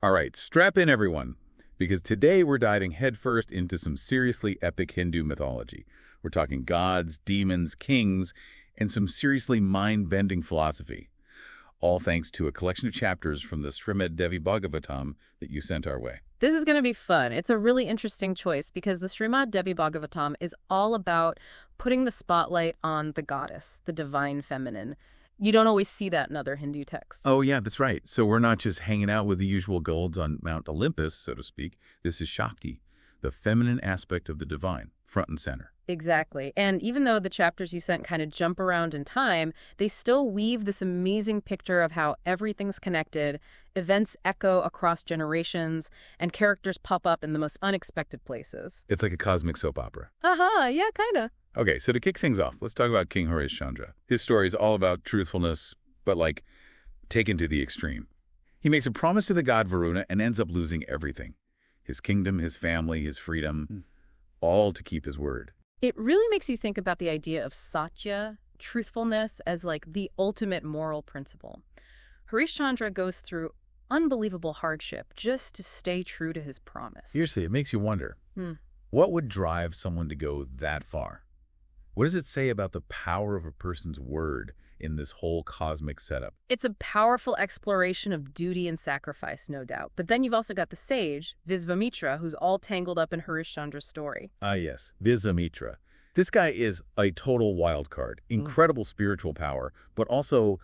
All right, strap in everyone, because today we're diving headfirst into some seriously epic Hindu mythology. We're talking gods, demons, kings, and some seriously mind-bending philosophy. All thanks to a collection of chapters from the Srimad Devi Bhagavatam that you sent our way. This is going to be fun. It's a really interesting choice because the Srimad Devi Bhagavatam is all about putting the spotlight on the goddess, the divine feminine. You don't always see that in other Hindu texts. Oh, yeah, that's right. So we're not just hanging out with the usual golds on Mount Olympus, so to speak. This is Shakti, the feminine aspect of the divine, front and center. Exactly. And even though the chapters you sent kind of jump around in time, they still weave this amazing picture of how everything's connected, events echo across generations, and characters pop up in the most unexpected places. It's like a cosmic soap opera. Yeah, kind of. Okay, so to kick things off, let's talk about King Harishchandra. His story is all about truthfulness, but taken to the extreme. He makes a promise to the god Varuna and ends up losing everything. His kingdom, his family, his freedom, all to keep his word. It really makes you think about the idea of satya, truthfulness, as the ultimate moral principle. Harishchandra goes through unbelievable hardship just to stay true to his promise. Seriously, it makes you wonder, what would drive someone to go that far? What does it say about the power of a person's word in this whole cosmic setup? It's a powerful exploration of duty and sacrifice, no doubt. But then you've also got the sage, Visvamitra, who's all tangled up in Harishchandra's story. Ah, yes, Visvamitra. This guy is a total wild card, incredible spiritual power, but also,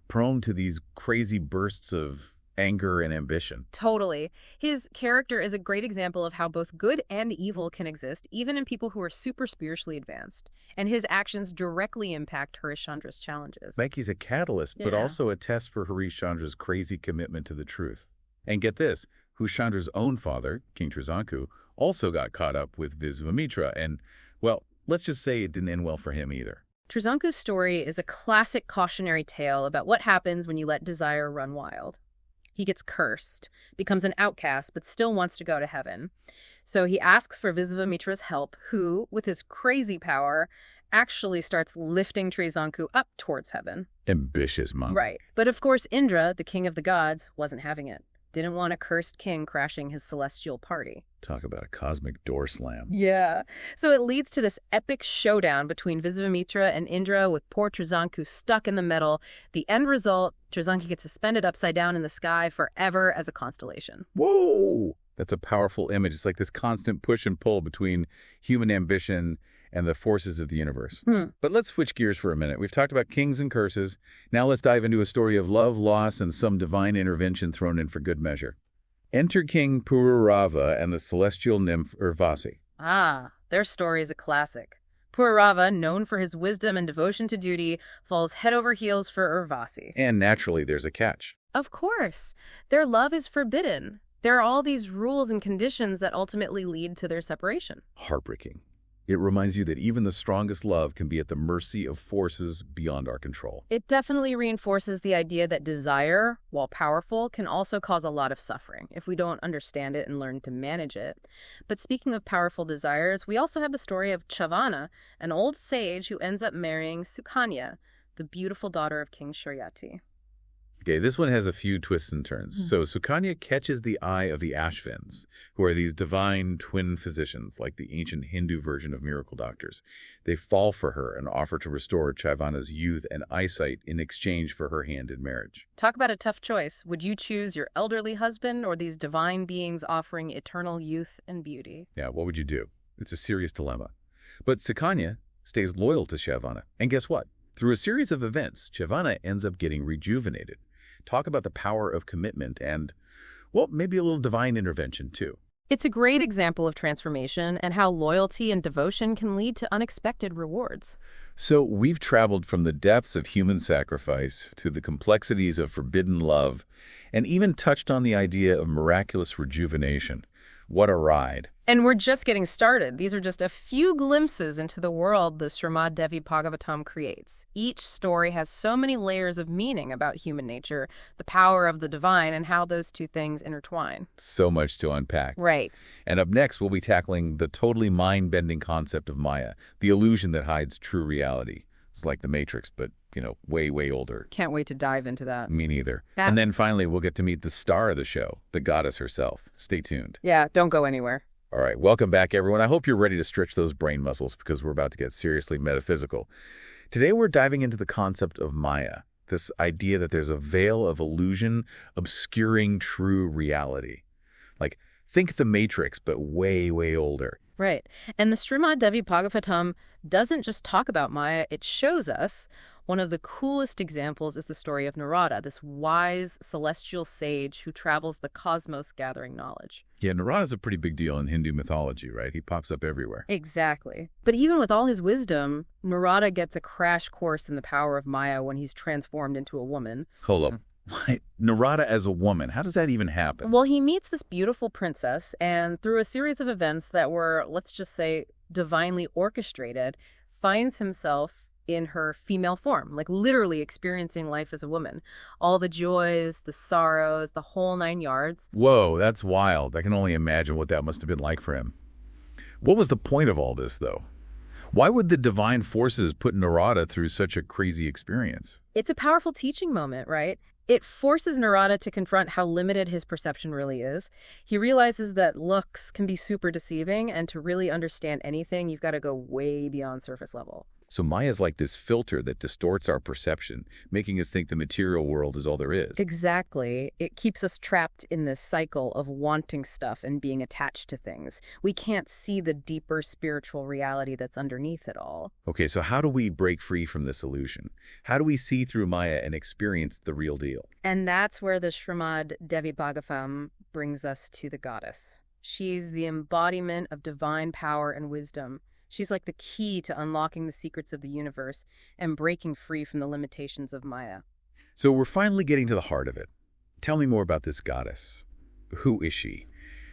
prone to these crazy bursts of anger and ambition. Totally. His character is a great example of how both good and evil can exist, even in people who are super spiritually advanced. And his actions directly impact Harishchandra's challenges. Like he's a catalyst, but also a test for Harishchandra's crazy commitment to the truth. And get this, Harishchandra's own father, King Trisanku, also got caught up with Visvamitra, and, well, let's just say it didn't end well for him either. Trisanku's story is a classic cautionary tale about what happens when you let desire run wild. He gets cursed, becomes an outcast, but still wants to go to heaven. So he asks for Visvamitra's help, who, with his crazy power, actually starts lifting Trisanku up towards heaven. Ambitious monk. Right. But of course, Indra, the king of the gods, wasn't having it. Didn't want a cursed king crashing his celestial party. Talk about a cosmic door slam. Yeah. So it leads to this epic showdown between Visvamitra and Indra, with poor Trisanku stuck in the middle. The end result, Trisanku gets suspended upside down in the sky forever as a constellation. Whoa! That's a powerful image. It's like this constant push and pull between human ambition and the forces of the universe. But let's switch gears for a minute. We've talked about kings and curses. Now let's dive into a story of love, loss, and some divine intervention thrown in for good measure. Enter King Pururava and the celestial nymph Urvasi. Their story is a classic. Pururava, known for his wisdom and devotion to duty, falls head over heels for Urvasi. And naturally, there's a catch. Of course. Their love is forbidden. There are all these rules and conditions that ultimately lead to their separation. Heartbreaking. It reminds you that even the strongest love can be at the mercy of forces beyond our control. It definitely reinforces the idea that desire, while powerful, can also cause a lot of suffering if we don't understand it and learn to manage it. But speaking of powerful desires, we also have the story of Chavana, an old sage who ends up marrying Sukanya, the beautiful daughter of King Sharyati. Okay, this one has a few twists and turns. So Sukanya catches the eye of the Ashvins, who are these divine twin physicians, like the ancient Hindu version of miracle doctors. They fall for her and offer to restore Chavana's youth and eyesight in exchange for her hand in marriage. Talk about a tough choice. Would you choose your elderly husband or these divine beings offering eternal youth and beauty? Yeah, what would you do? It's a serious dilemma. But Sukanya stays loyal to Chavana. And guess what? Through a series of events, Chavana ends up getting rejuvenated. Talk about the power of commitment and, well, maybe a little divine intervention, too. It's a great example of transformation and how loyalty and devotion can lead to unexpected rewards. So we've traveled from the depths of human sacrifice to the complexities of forbidden love, and even touched on the idea of miraculous rejuvenation. What a ride. And we're just getting started. These are just a few glimpses into the world the Srimad Devi Bhagavatam creates. Each story has so many layers of meaning about human nature, the power of the divine, and how those two things intertwine. So much to unpack. Right. And up next, we'll be tackling the totally mind-bending concept of Maya, the illusion that hides true reality. It's like the Matrix, but way, way older. Can't wait to dive into that. Me neither. Yeah. And then finally, we'll get to meet the star of the show, the goddess herself. Stay tuned. Yeah, don't go anywhere. All right, welcome back, everyone. I hope you're ready to stretch those brain muscles because we're about to get seriously metaphysical. Today, we're diving into the concept of Maya, this idea that there's a veil of illusion obscuring true reality. Like, think The Matrix, but way, way older. Right. And the Srimad Devi Bhagavatam doesn't just talk about Maya, it shows us. One of the coolest examples is the story of Narada, this wise celestial sage who travels the cosmos gathering knowledge. Yeah, Narada's a pretty big deal in Hindu mythology, right? He pops up everywhere. Exactly. But even with all his wisdom, Narada gets a crash course in the power of Maya when he's transformed into a woman. Hold up. What? Narada as a woman? How does that even happen? Well, he meets this beautiful princess, and through a series of events that were, let's just say, divinely orchestrated, finds himself in her female form, like literally experiencing life as a woman. All the joys, the sorrows, the whole 9 yards. Whoa, that's wild. I can only imagine what that must have been like for him. What was the point of all this, though? Why would the divine forces put Narada through such a crazy experience? It's a powerful teaching moment, right? It forces Narada to confront how limited his perception really is. He realizes that looks can be super deceiving, and to really understand anything, you've got to go way beyond surface level. So Maya's like this filter that distorts our perception, making us think the material world is all there is. Exactly. It keeps us trapped in this cycle of wanting stuff and being attached to things. We can't see the deeper spiritual reality that's underneath it all. Okay, so how do we break free from this illusion? How do we see through Maya and experience the real deal? And that's where the Srimad Devi Bhagavatam brings us to the goddess. She's the embodiment of divine power and wisdom. She's like the key to unlocking the secrets of the universe and breaking free from the limitations of Maya. So we're finally getting to the heart of it. Tell me more about this goddess. Who is she?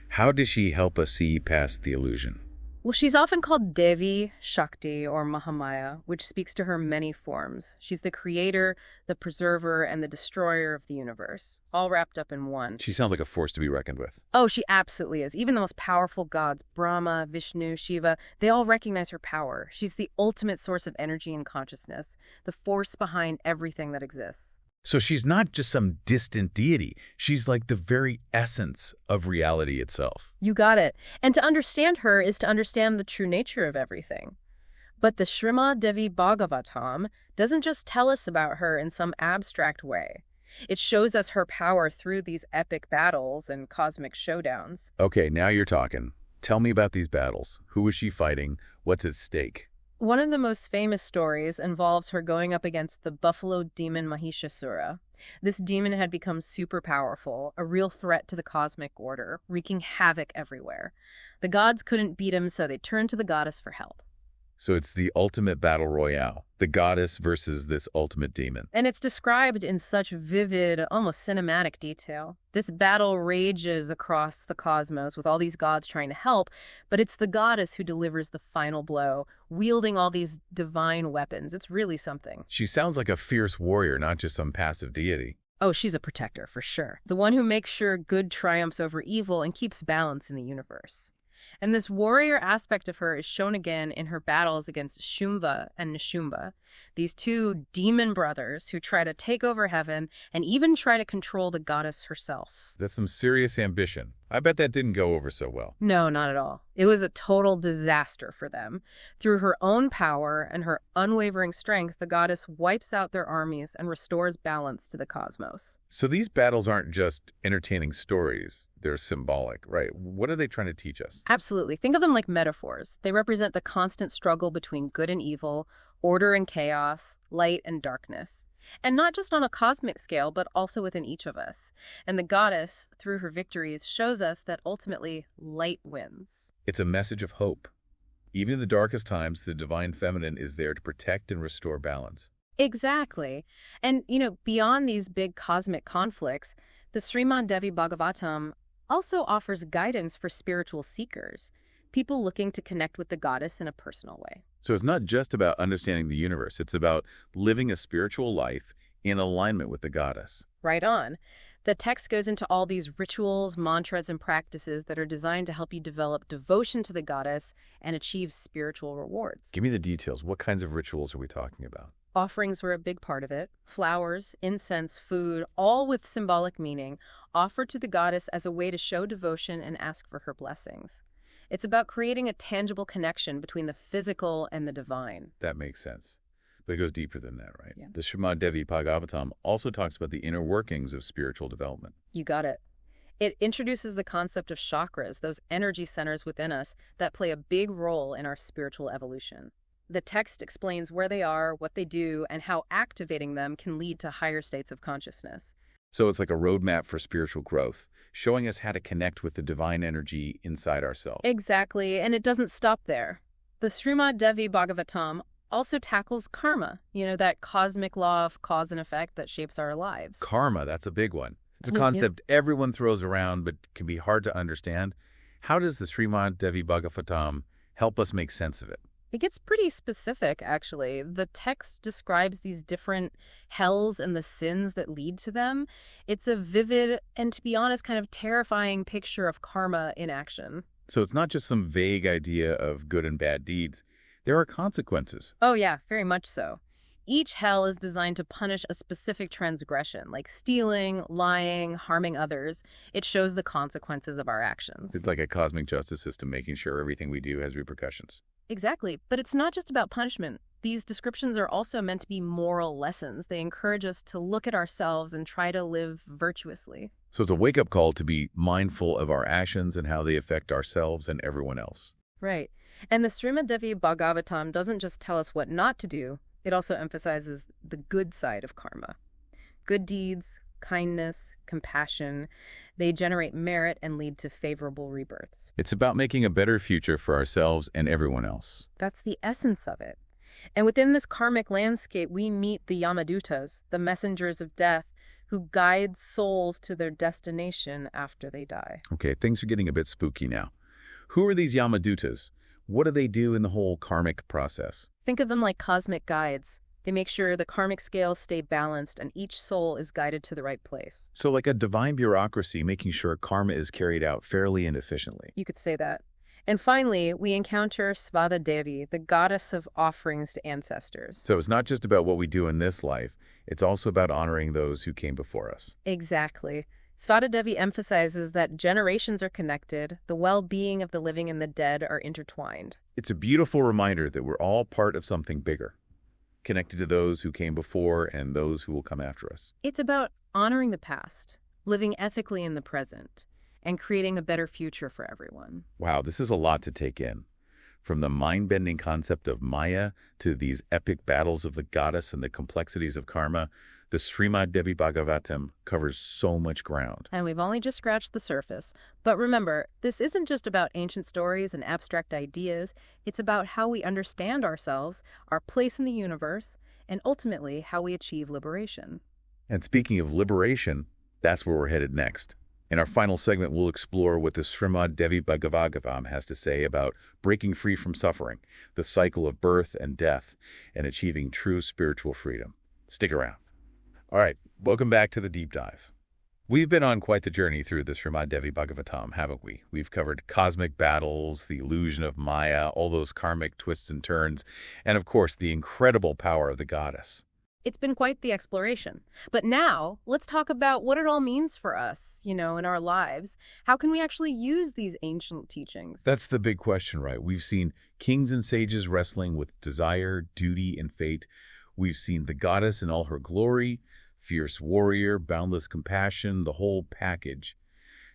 How does she help us see past the illusion? Well, she's often called Devi, Shakti, or Mahamaya, which speaks to her many forms. She's the creator, the preserver, and the destroyer of the universe, all wrapped up in one. She sounds like a force to be reckoned with. Oh, she absolutely is. Even the most powerful gods, Brahma, Vishnu, Shiva, they all recognize her power. She's the ultimate source of energy and consciousness, the force behind everything that exists. So she's not just some distant deity. She's like the very essence of reality itself. You got it. And to understand her is to understand the true nature of everything. But the Srimad Devi Bhagavatam doesn't just tell us about her in some abstract way. It shows us her power through these epic battles and cosmic showdowns. Okay, now you're talking. Tell me about these battles. Who is she fighting? What's at stake? One of the most famous stories involves her going up against the buffalo demon Mahishasura. This demon had become super powerful, a real threat to the cosmic order, wreaking havoc everywhere. The gods couldn't beat him, so they turned to the goddess for help. So it's the ultimate battle royale, the goddess versus this ultimate demon. And it's described in such vivid, almost cinematic detail. This battle rages across the cosmos with all these gods trying to help, but it's the goddess who delivers the final blow, wielding all these divine weapons. It's really something. She sounds like a fierce warrior, not just some passive deity. Oh, she's a protector, for sure. The one who makes sure good triumphs over evil and keeps balance in the universe. And this warrior aspect of her is shown again in her battles against Shumva and Nishumba, these two demon brothers who try to take over heaven and even try to control the goddess herself. That's some serious ambition. I bet that didn't go over so well. No, not at all. It was a total disaster for them. Through her own power and her unwavering strength, the goddess wipes out their armies and restores balance to the cosmos. So these battles aren't just entertaining stories. They're symbolic, right? What are they trying to teach us? Absolutely. Think of them like metaphors. They represent the constant struggle between good and evil, order and chaos, light and darkness. And not just on a cosmic scale, but also within each of us. And the goddess, through her victories, shows us that ultimately light wins. It's a message of hope. Even in the darkest times, the divine feminine is there to protect and restore balance. Exactly. And, beyond these big cosmic conflicts, the Srimad Devi Bhagavatam also offers guidance for spiritual seekers, people looking to connect with the goddess in a personal way. So it's not just about understanding the universe. It's about living a spiritual life in alignment with the goddess. Right on. The text goes into all these rituals, mantras, and practices that are designed to help you develop devotion to the goddess and achieve spiritual rewards. Give me the details. What kinds of rituals are we talking about? Offerings were a big part of it. Flowers, incense, food, all with symbolic meaning, offered to the goddess as a way to show devotion and ask for her blessings. It's about creating a tangible connection between the physical and the divine. That makes sense. But it goes deeper than that, right? Yeah. The Srimad Devi Bhagavatam also talks about the inner workings of spiritual development. You got it. It introduces the concept of chakras, those energy centers within us that play a big role in our spiritual evolution. The text explains where they are, what they do, and how activating them can lead to higher states of consciousness. So it's like a roadmap for spiritual growth, showing us how to connect with the divine energy inside ourselves. Exactly, and it doesn't stop there. The Srimad Devi Bhagavatam also tackles karma, that cosmic law of cause and effect that shapes our lives. Karma, that's a big one. It's a Yeah. concept everyone throws around but can be hard to understand. How does the Srimad Devi Bhagavatam help us make sense of it? It gets pretty specific, actually. The text describes these different hells and the sins that lead to them. It's a vivid and, to be honest, kind of terrifying picture of karma in action. So it's not just some vague idea of good and bad deeds. There are consequences. Oh yeah, very much so. Each hell is designed to punish a specific transgression, like stealing, lying, harming others. It shows the consequences of our actions. It's like a cosmic justice system making sure everything we do has repercussions. Exactly. But it's not just about punishment. These descriptions are also meant to be moral lessons. They encourage us to look at ourselves and try to live virtuously. So it's a wake-up call to be mindful of our actions and how they affect ourselves and everyone else. Right. And the Srimad Devi Bhagavatam doesn't just tell us what not to do, it also emphasizes the good side of karma. Good deeds, kindness, compassion, they generate merit and lead to favorable rebirths. It's about making a better future for ourselves and everyone else. That's the essence of it. And within this karmic landscape, we meet the Yamadutas, the messengers of death, who guide souls to their destination after they die. Okay, things are getting a bit spooky now. Who are these Yamadutas? What do they do in the whole karmic process? Think of them like cosmic guides. They make sure the karmic scales stay balanced and each soul is guided to the right place. So like a divine bureaucracy making sure karma is carried out fairly and efficiently. You could say that. And finally, we encounter Srimad Devi, the goddess of offerings to ancestors. So it's not just about what we do in this life, it's also about honoring those who came before us. Exactly. Srimad Devi emphasizes that generations are connected, the well-being of the living and the dead are intertwined. It's a beautiful reminder that we're all part of something bigger, connected to those who came before and those who will come after us. It's about honoring the past, living ethically in the present, and creating a better future for everyone. Wow, this is a lot to take in. From the mind-bending concept of Maya to these epic battles of the goddess and the complexities of karma, the Srimad Devi Bhagavatam covers so much ground. And we've only just scratched the surface. But remember, this isn't just about ancient stories and abstract ideas. It's about how we understand ourselves, our place in the universe, and ultimately how we achieve liberation. And speaking of liberation, that's where we're headed next. In our final segment, we'll explore what the Srimad Devi Bhagavatam has to say about breaking free from suffering, the cycle of birth and death, and achieving true spiritual freedom. Stick around. All right, welcome back to the deep dive. We've been on quite the journey through the Srimad Devi Bhagavatam, haven't we? We've covered cosmic battles, the illusion of Maya, all those karmic twists and turns, and of course, the incredible power of the goddess. It's been quite the exploration. But now, let's talk about what it all means for us, in our lives. How can we actually use these ancient teachings? That's the big question, right? We've seen kings and sages wrestling with desire, duty, and fate. We've seen the goddess in all her glory, fierce warrior, boundless compassion, the whole package.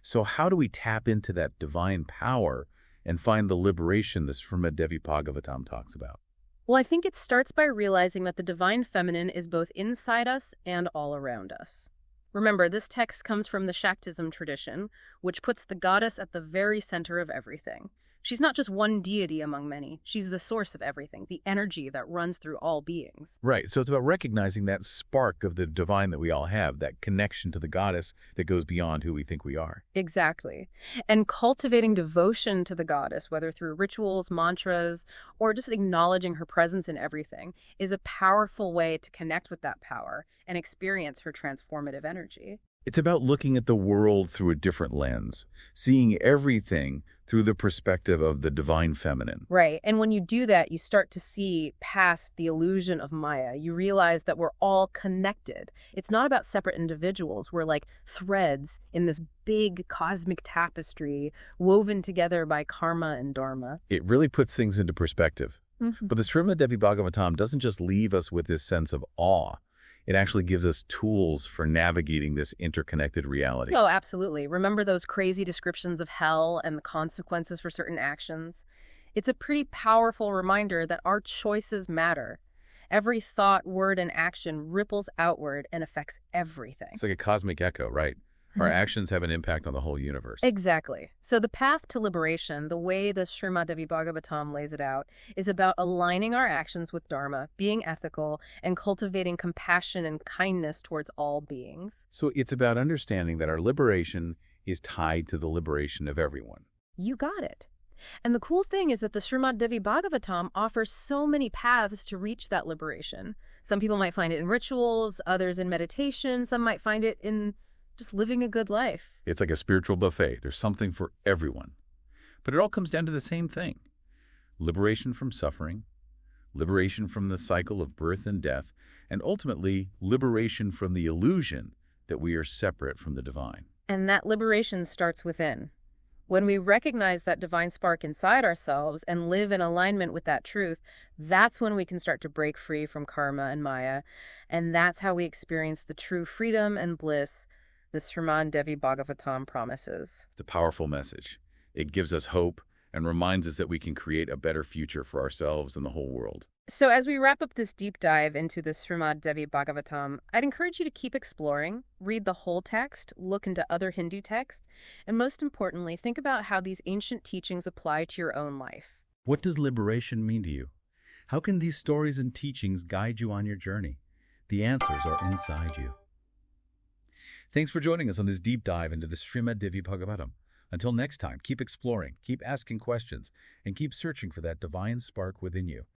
So how do we tap into that divine power and find the liberation the Srimad Devi Bhagavatam talks about? Well, I think it starts by realizing that the divine feminine is both inside us and all around us. Remember, this text comes from the Shaktism tradition, which puts the goddess at the very center of everything. She's not just one deity among many. She's the source of everything, the energy that runs through all beings. Right. So it's about recognizing that spark of the divine that we all have, that connection to the goddess that goes beyond who we think we are. Exactly. And cultivating devotion to the goddess, whether through rituals, mantras, or just acknowledging her presence in everything, is a powerful way to connect with that power and experience her transformative energy. It's about looking at the world through a different lens, seeing everything through the perspective of the divine feminine. Right. And when you do that, you start to see past the illusion of Maya. You realize that we're all connected. It's not about separate individuals. We're like threads in this big cosmic tapestry woven together by karma and dharma. It really puts things into perspective. But the Srimad Devi Bhagavatam doesn't just leave us with this sense of awe. It actually gives us tools for navigating this interconnected reality. Oh, absolutely. Remember those crazy descriptions of hell and the consequences for certain actions? It's a pretty powerful reminder that our choices matter. Every thought, word, and action ripples outward and affects everything. It's like a cosmic echo, right? Our actions have an impact on the whole universe. Exactly. So the path to liberation, the way the Srimad Devi Bhagavatam lays it out, is about aligning our actions with Dharma, being ethical, and cultivating compassion and kindness towards all beings. So it's about understanding that our liberation is tied to the liberation of everyone. You got it. And the cool thing is that the Srimad Devi Bhagavatam offers so many paths to reach that liberation. Some people might find it in rituals, others in meditation, some might find it in just living a good life. It's like a spiritual buffet. There's something for everyone. But it all comes down to the same thing. Liberation from suffering, liberation from the cycle of birth and death, and ultimately, liberation from the illusion that we are separate from the divine. And that liberation starts within. When we recognize that divine spark inside ourselves and live in alignment with that truth, that's when we can start to break free from karma and Maya. And that's how we experience the true freedom and bliss the Srimad Devi Bhagavatam promises. It's a powerful message. It gives us hope and reminds us that we can create a better future for ourselves and the whole world. So as we wrap up this deep dive into the Srimad Devi Bhagavatam, I'd encourage you to keep exploring, read the whole text, look into other Hindu texts, and most importantly, think about how these ancient teachings apply to your own life. What does liberation mean to you? How can these stories and teachings guide you on your journey? The answers are inside you. Thanks for joining us on this deep dive into the Srimad Devi Bhagavatam. Until next time, keep exploring, keep asking questions, and keep searching for that divine spark within you.